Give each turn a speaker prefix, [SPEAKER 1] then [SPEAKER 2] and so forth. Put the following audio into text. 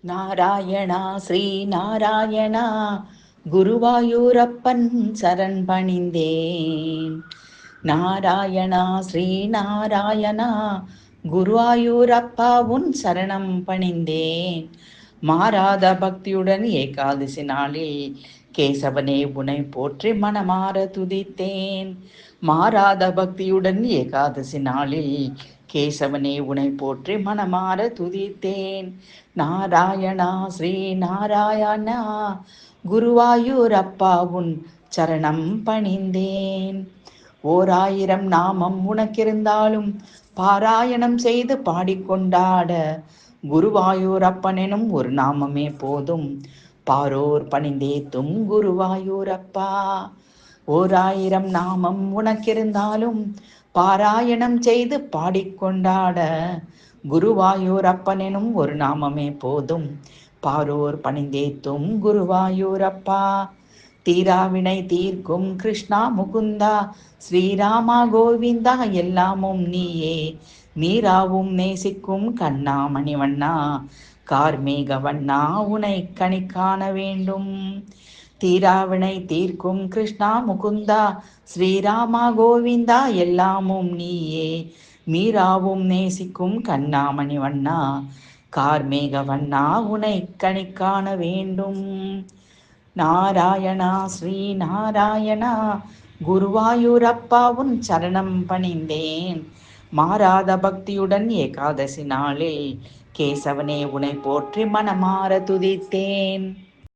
[SPEAKER 1] நாராயணா ஸ்ரீ நாராயணா குருவாயூரப்பன் சரண் பணிந்தேன். நாராயணா ஸ்ரீ நாராயணா குருவாயூரப்பா உன் சரணம் பணிந்தேன். மாறாத பக்தியுடன் ஏகாதசி நாளில் கேசவனே உனை போற்றி மனமாற துதித்தேன். மாறாத பக்தியுடன் ஏகாதசி நாளில் கேசவனே உனை போற்றி மனமாற துதித்தேன். நாராயணா ஸ்ரீ நாராயணா குருவாயூரப்பா உன் சரணம் பணிந்தேன். 1000 நாமம் உனக்கிருந்தாலும் பாராயணம் செய்து பாடிக்கொண்டாட குருவாயூரப்பனெனும் ஒரு நாமமே போதும். பாரோர் பணிந்தேத்தும் குருவாயூரப்பா. 1000 நாமம் உனக்கிருந்தாலும் பாராயணம் செய்து பாடிக்கொண்டாட குருவாயூரப்பனெனும் ஒரு நாமமே போதும். பாரோர் பணிந்தேத்தும் குருவாயூரப்பா. தீராவினை தீர்க்கும் கிருஷ்ணா முகுந்தா ஸ்ரீராமா கோவிந்தா எல்லாமும் நீயே. மீராவும் நேசிக்கும் கண்ணா மணிவண்ணா கார்மேக வண்ணா உனை கனி காண வேண்டும். தீராவினை தீர்க்கும் கிருஷ்ணா முகுந்தா ஸ்ரீராமா கோவிந்தா எல்லாமும் நீயே. மீராவும் நேசிக்கும் கண்ணா மணிவண்ணா கார்மேக வண்ணா உனை கனி காண வேண்டும். நாராயணா ஸ்ரீ நாராயணா குருவாயூரப்பா உன் சரணம் பணிந்தேன். மாறாத பக்தியுடன் ஏகாதசி நாளில் கேசவனே உனை போற்றி மனமாற துதித்தேன்.